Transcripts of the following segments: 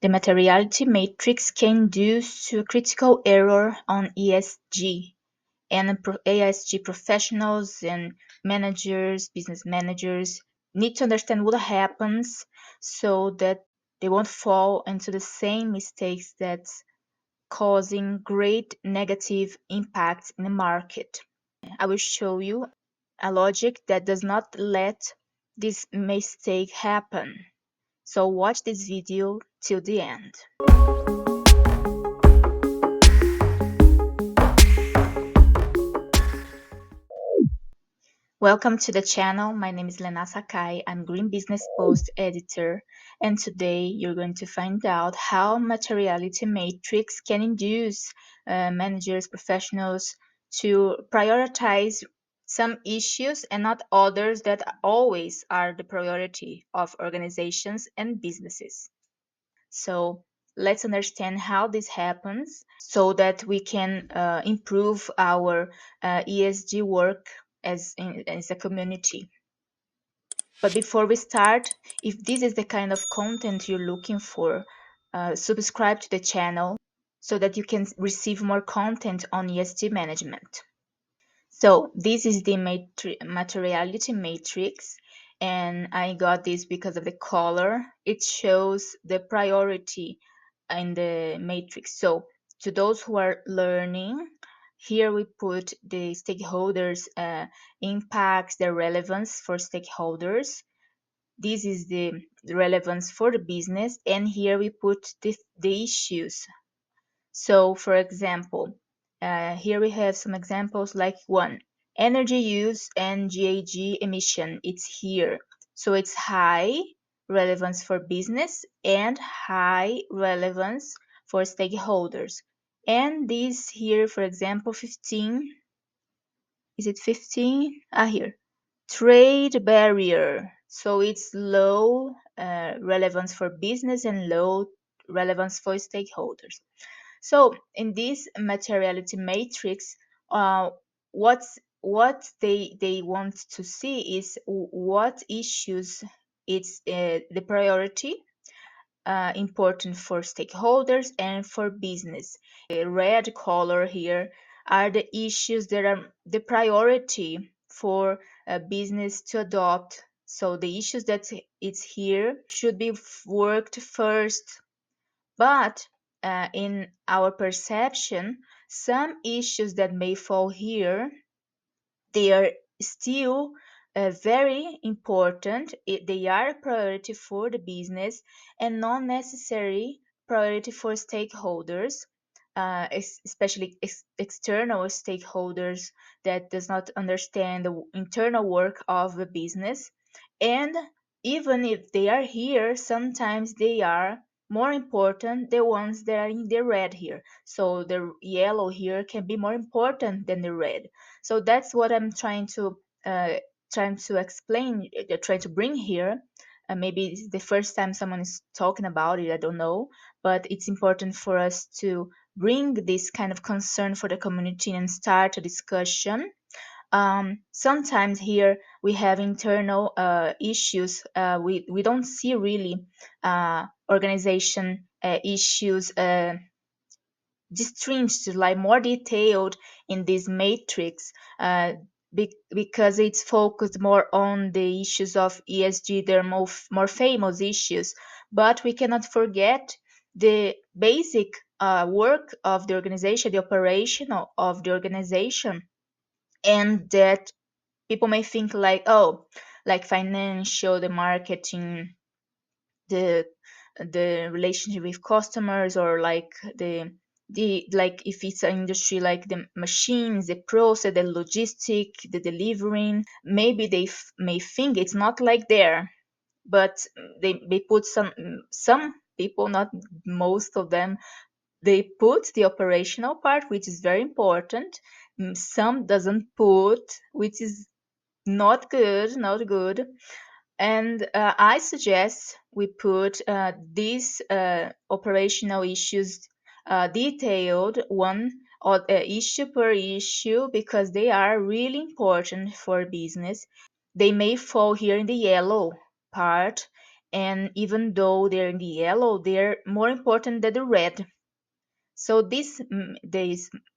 The materiality matrix can induce a critical error on ESG, and ESG professionals and managers, business managers, need to understand what happens so that they won't fall into the same mistakes that's causing great negative impact in the market. I will show you a logic that does not let this mistake happen. So watch this video till the end. Welcome to the channel. My name is Lena Sakai. I'm Green Business Post editor, and today you're going to find out how materiality matrix can induce managers, professionals to prioritize some issues and not others that always are the priority of organizations and businesses. So let's understand how this happens so that we can improve our ESG work as a community. But before we start, if this is the kind of content you're looking for, subscribe to the channel so that you can receive more content on ESG management. So this is the materiality matrix, and I got this because of the color. It shows the priority in the matrix. So to those who are learning, here we put the stakeholders impacts, the relevance for stakeholders. This is the relevance for the business, and here we put the issues. So for example, here we have some examples like one, energy use and GHG emission. It's here. So it's high relevance for business and high relevance for stakeholders. And this here, for example, 15, is it 15? Here, trade barrier. So it's low relevance for business and low relevance for stakeholders. So in this materiality matrix, what they want to see is what issues it's the priority important for stakeholders and for business. The red color here are the issues that are the priority for a business to adopt. So the issues that it's here should be worked first. But in our perception, some issues that may fall here, they are still very important. They are a priority for the business and not necessary priority for stakeholders, especially external stakeholders that does not understand the internal work of the business. And even if they are here, sometimes they are more important, the ones that are in the red here. So the yellow here can be more important than the red. So that's what I'm trying to explain, try to bring here. Maybe it's the first time someone is talking about it, I don't know, but it's important for us to bring this kind of concern for the community and start a discussion. Sometimes here we have internal issues. We don't see really organization issues distinguished, like more detailed in this matrix, because it's focused more on the issues of ESG. They're more famous issues, but we cannot forget the basic work of the organization, the operation of the organization, and that people may think like, oh, like financial, the marketing, the relationship with customers, or like the like if it's an industry like the machines, the process, the logistic, the delivering, maybe they may think it's not like there, but they put some people, not most of them, they put the operational part, which is very important. Some doesn't put, which is not good. And I suggest we put these operational issues detailed one or issue per issue, because they are really important for business. They may fall here in the yellow part, and even though they're in the yellow, they're more important than the red. So this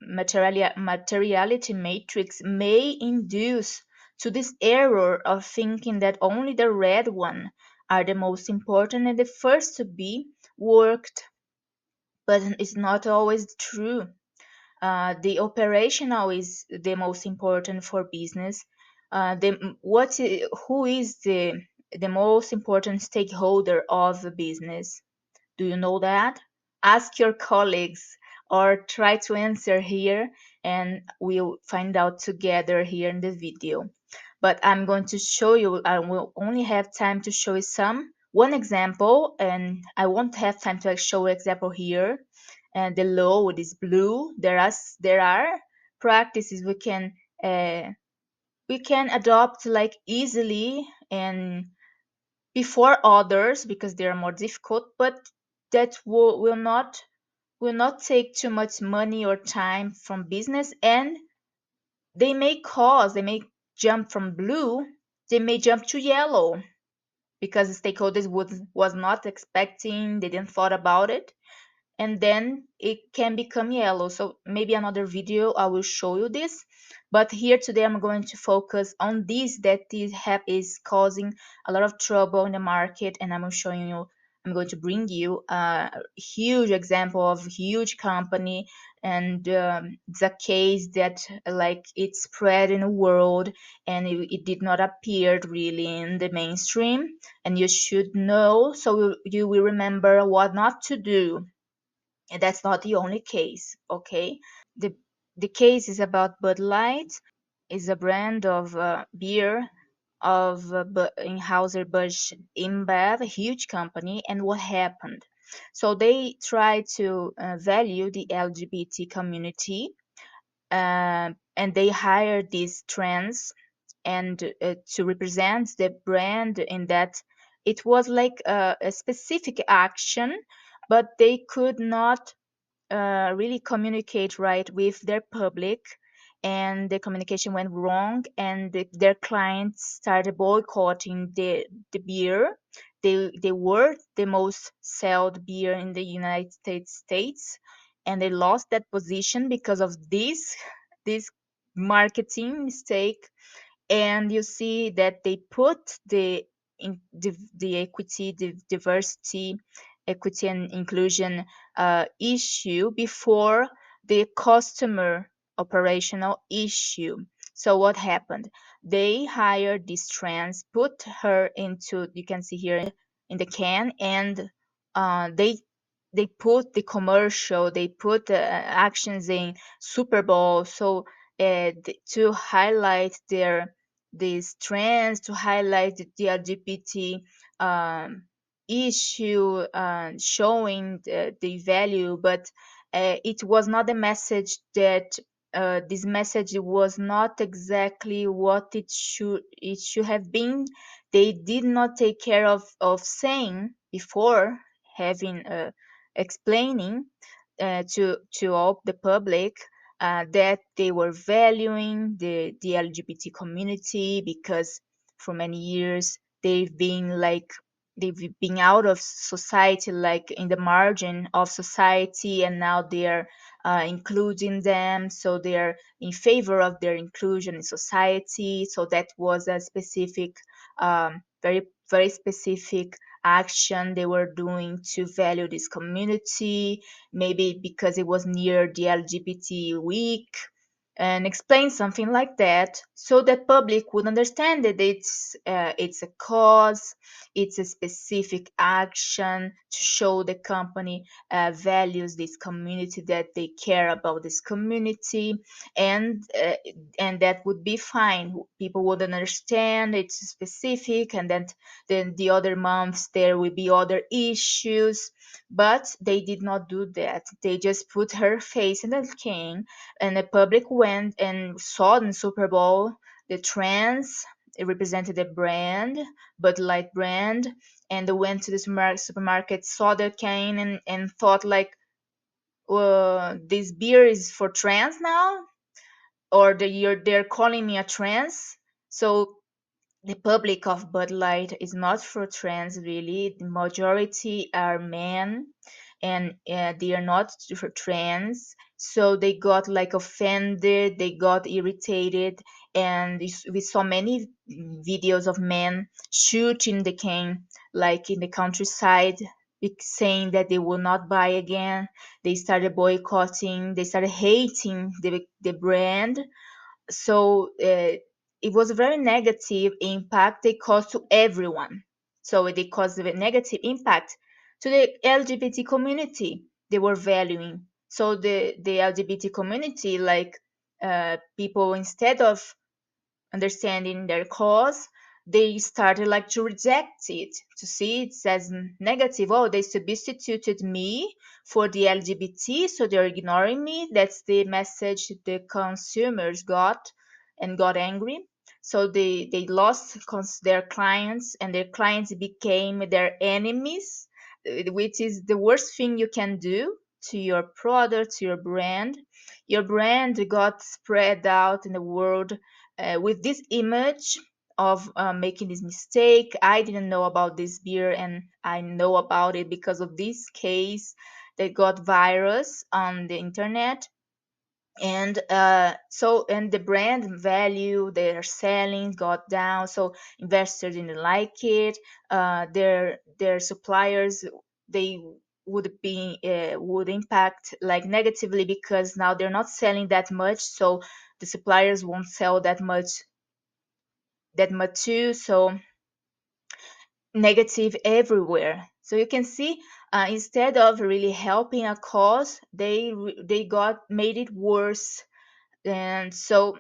materiality matrix may induce to this error of thinking that only the red one are the most important and the first to be worked, but it's not always true. The operational is the most important for business. Who is the most important stakeholder of the business? Do you know that? Ask your colleagues or try to answer here, and we'll find out together here in the video. But I'm going to show you, I will only have time to show you one example, and I won't have time to show example here. And the low is blue. There are practices uh, we can adopt like easily and before others because they are more difficult, but that will not take too much money or time from business, and they may jump from blue, they may jump to yellow because the stakeholders was not expecting, they didn't thought about it, and then it can become yellow. So maybe another video I will show you this. But here today I'm going to focus on this that is causing a lot of trouble in the market, and I'm going to bring you a huge example of huge company, and it's a case that like it spread in the world, and it did not appear really in the mainstream, and you should know so you will remember what not to do. And that's not the only case, okay? The the case is about Bud Light, is a brand of beer of Anheuser-Busch InBev, a huge company. And what happened? So they tried to value the LGBT community, and they hired these trans and to represent the brand in that it was like a specific action, but they could not really communicate right with their public, and the communication went wrong, and their clients started boycotting the beer. They were the most sold beer in the United States, and they lost that position because of this marketing mistake. And you see that they put the equity, the diversity, equity and inclusion issue before the customer operational issue. So what happened? They hired this trans, put her into, you can see here in the can, and they put the commercial, they put actions in Super Bowl, so to highlight these trends, to highlight the LGBT issue, showing the value, but it was not the message that this message was not exactly what it should have been. They did not take care of saying before having explaining to all the public that they were valuing the LGBT community, because for many years they've been out of society, like in the margin of society, and now they're including them, so they're in favor of their inclusion in society. So that was a specific, very very specific action they were doing to value this community, maybe because it was near the LGBT week, and explain something like that so that public would understand that it's a cause, it's a specific action to show the company values this community, that they care about this community, and uh, and that would be fine. People would understand it's specific, and then the other months there will be other issues. But they did not do that. They just put her face in the can, and the public went and saw in Super Bowl the trends. It represented the brand, Bud Light brand, and they went to the supermarket, saw the can, and thought like, this beer is for trans now, or they're calling me a trans. So the public of Bud Light is not for trans really. The majority are men, and they are not for trans. So they got like offended, they got irritated, and we saw many videos of men shooting the can like in the countryside, saying that they will not buy again. They started boycotting, they started hating the brand. So it was a very negative impact they caused to everyone. So they caused a negative impact to the LGBT community they were valuing. So the LGBT community, like people, instead of understanding their cause, they started like to reject it, to see it as negative. Oh, they substituted me for the LGBT, so they're ignoring me. That's the message the consumers got, and got angry. So they lost their clients, and their clients became their enemies, which is the worst thing you can do to your product, to your brand. Your brand got spread out in the world with this image of making this mistake. I didn't know about this beer, and I know about it because of this case that got virus on the internet. And and the brand value they're selling got down, so investors didn't like it. Their suppliers, they would impact like negatively, because now they're not selling that much, so the suppliers won't sell that much too. So negative everywhere. So you can see, instead of really helping a cause, they got made it worse. And so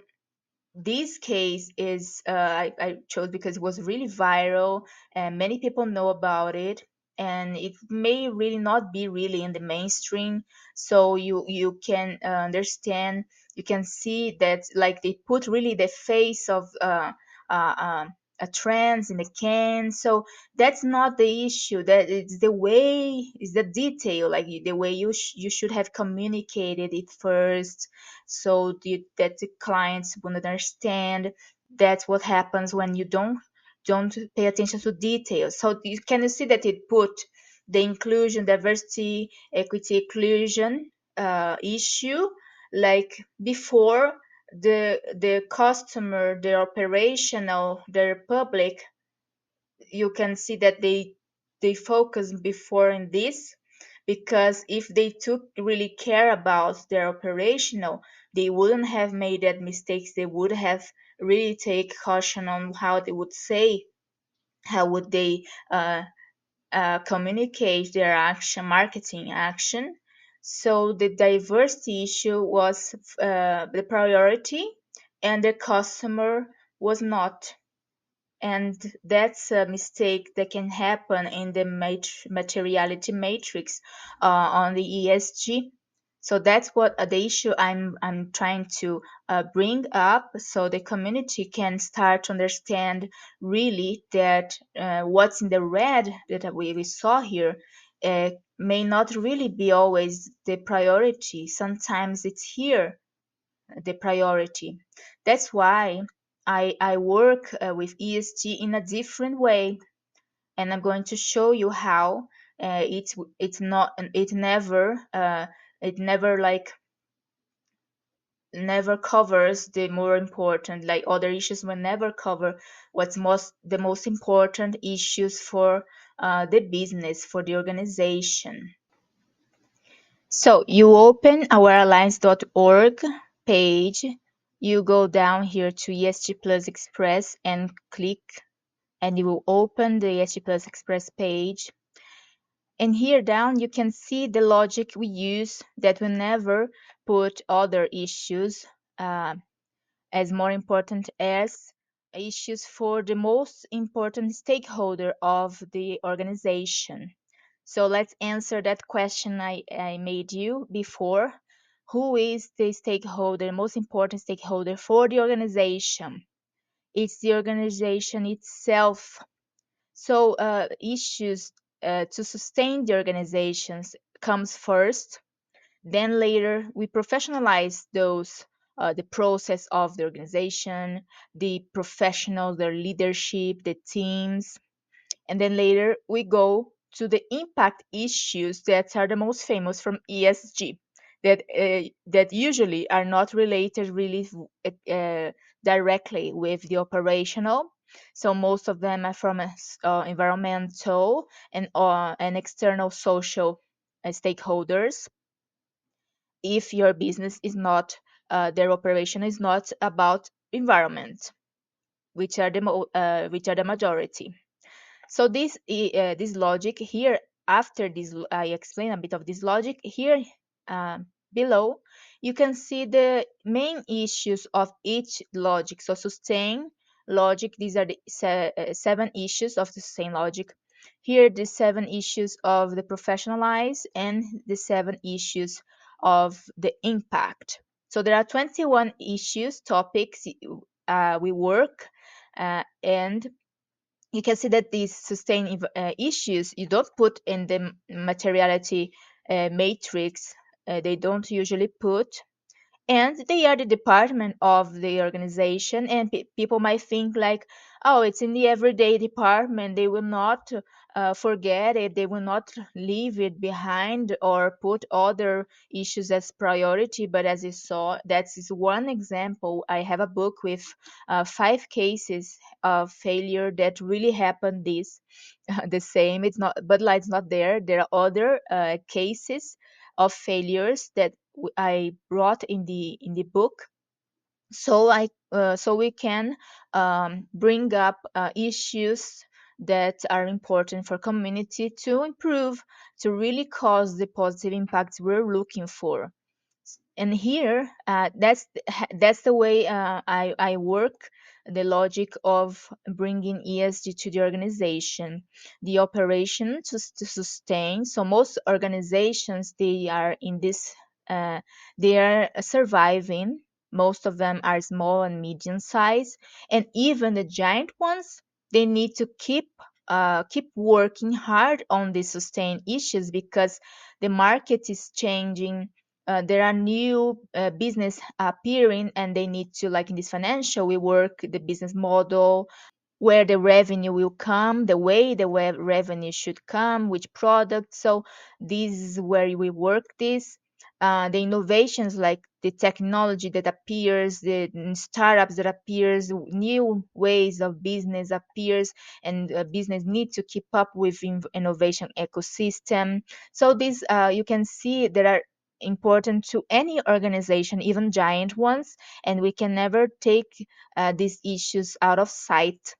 this case is I chose because it was really viral and many people know about it, and it may really not be really in the mainstream. So you can understand, you can see that like they put really the face of uh, um, a trans in the can. So that's not the issue, that it's the way, it's the detail, like the way you should have communicated it first, so that the clients would understand. That's what happens when you don't pay attention to details. So you can see that it put the inclusion, diversity, equity, inclusion issue like before the customer, the operational, the public. You can see that they focus before in this, because if they took really care about their operational, they wouldn't have made that mistakes. They would have really take caution on how they would say, how would they communicate their action, marketing action. So the diversity issue was the priority, and the customer was not. And that's a mistake that can happen in the materiality matrix on the ESG. So that's what the issue I'm trying to bring up, so the community can start to understand really that what's in the red that we saw here may not really be always the priority. Sometimes it's here the priority. That's why I work with ESG in a different way, and I'm going to show you how it's not it never like never covers the more important, like other issues will never cover what's the most important issues for the business, for the organization. So you open our alliance.org page, you go down here to ESG Plus Express and click, and you will open the ESG Plus Express page. And here down you can see the logic we use, that we never put other issues as more important as issues for the most important stakeholder of the organization. So let's answer that question I made you before. Who is the stakeholder, most important stakeholder for the organization? It's the organization itself. So issues to sustain the organizations comes first. Then later we professionalize those the process of the organization, the professionals, their leadership, the teams, and then later we go to the impact issues that are the most famous from ESG, that usually are not related really directly with the operational. So most of them are from environmental and external social stakeholders. If your business is not, their operation is not about environment, which are the majority. So this logic here, after this, I explain a bit of this logic here. Below, you can see the main issues of each logic. So sustain logic, these are the seven issues of the sustain logic. Here, the seven issues of the professionalize and the seven issues of the impact. So there are 21 issues, topics we work, and you can see that these sustain issues you don't put in the materiality matrix. They don't usually put, and they are the department of the organization, and people might think like, oh, it's in the everyday department, they will not forget it, they will not leave it behind or put other issues as priority. But as you saw, that is one example. I have a book with 5 cases of failure that really happened this the same. It's not, but like, it's not there. There are other cases of failures that I brought in the book, so we can bring up issues that are important for community to improve, to really cause the positive impacts we're looking for. And here, that's the way I work, the logic of bringing ESG to the organization, the operation to sustain. So most organizations, they are in this, they are surviving. Most of them are small and medium size, and even the giant ones, they need to keep working hard on the sustain issues, because the market is changing. There are new business appearing, and they need to, like in this financial, we work the business model, where the revenue will come, the way the revenue should come, which product. So this is where we work this. The innovations, like the technology that appears, the startups that appears, new ways of business appears, and business need to keep up with innovation ecosystem. So this, you can see, there are important to any organization, even giant ones, and we can never take these issues out of sight.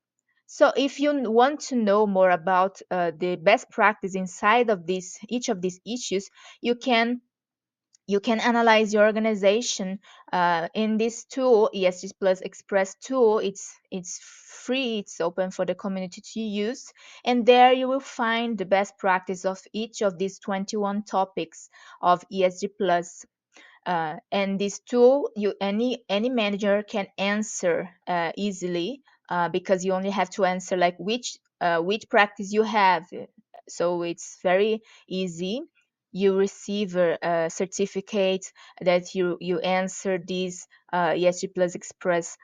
So if you want to know more about the best practice inside of this, each of these issues, you can you can analyze your organization in this tool, ESG Plus Express tool. It's free. It's open for the community to use, and there you will find the best practice of each of these 21 topics of ESG Plus. And this tool, any manager can answer easily, because you only have to answer like which practice you have. So it's very easy. You receive a certificate that you answer this ESG Plus Express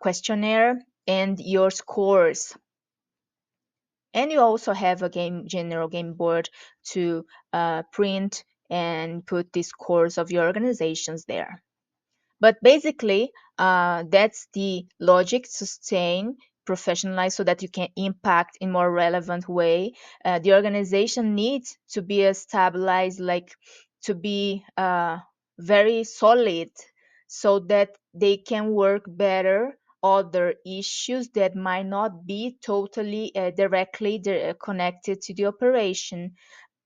questionnaire, and your scores. And you also have a general game board to print and put the scores of your organizations there. But basically, that's the logic: sustain, professionalize, so that you can impact in more relevant way. The organization needs to be stabilized, like to be very solid, so that they can work better other issues that might not be totally directly connected to the operation.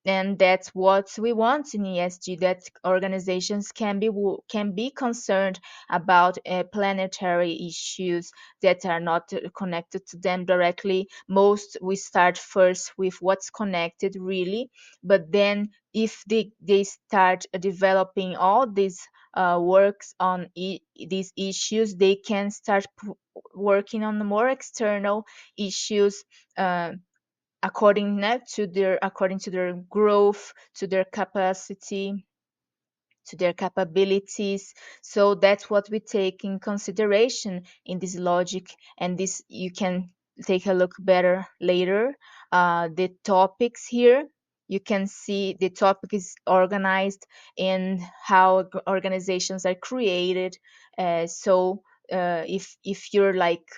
And that's what we want in ESG, that organizations can be concerned about planetary issues that are not connected to them directly. Most we start first with what's connected really, but then if they start developing all these works on these issues, they can start working on the more external issues, uh, according to their growth, to their capacity, to their capabilities. So that's what we take in consideration in this logic, and this you can take a look better later. The topics here, you can see the topic is organized in how organizations are created. If you're like,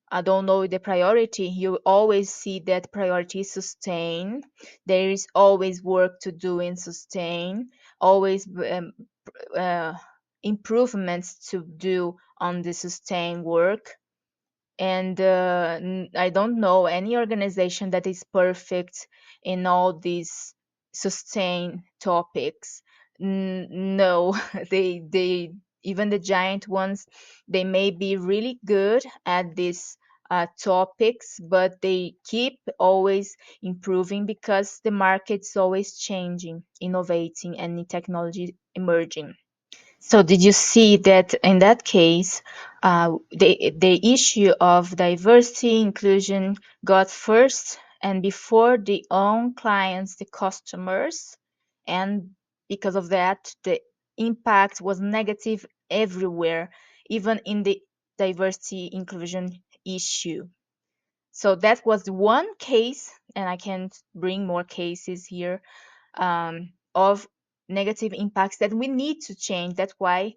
I don't know the priority, you always see that priority is sustain. There is always work to do in sustain, always uh, improvements to do on the sustain work. And I don't know any organization that is perfect in all these sustain topics. No, they even the giant ones, they may be really good at these topics, but they keep always improving because the market's always changing, innovating, and new technology emerging. So did you see that in that case, the issue of diversity inclusion got first and before the own clients, the customers, and because of that, the impact was negative everywhere, even in the diversity inclusion issue. So that was one case, and I can bring more cases here of negative impacts that we need to change. That's why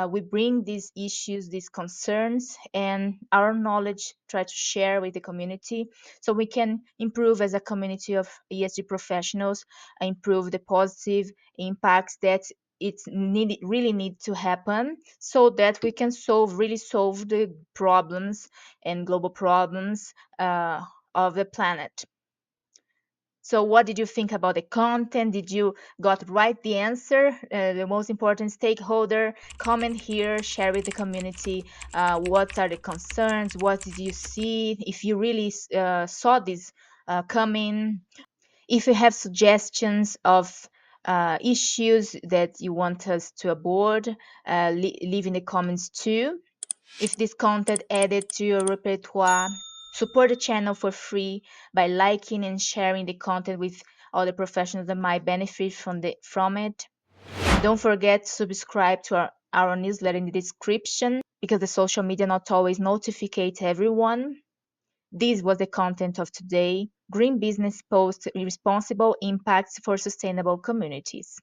we bring these issues, these concerns, and our knowledge, try to share with the community so we can improve as a community of ESG professionals, improve the positive impacts that really need to happen so that we can really solve the problems and global problems of the planet. So what did you think about the content? Did you got right the answer? The most important stakeholder, comment here, share with the community. What are the concerns? What did you see? If you really saw this coming, if you have suggestions of issues that you want us to abord, leave in the comments too. If this content added to your repertoire, support the channel for free by liking and sharing the content with other professionals that might benefit from it. Don't forget to subscribe to our newsletter in the description because the social media not always notificates everyone. This was the content of today. Green Business Post Responsible Impacts for Sustainable Communities.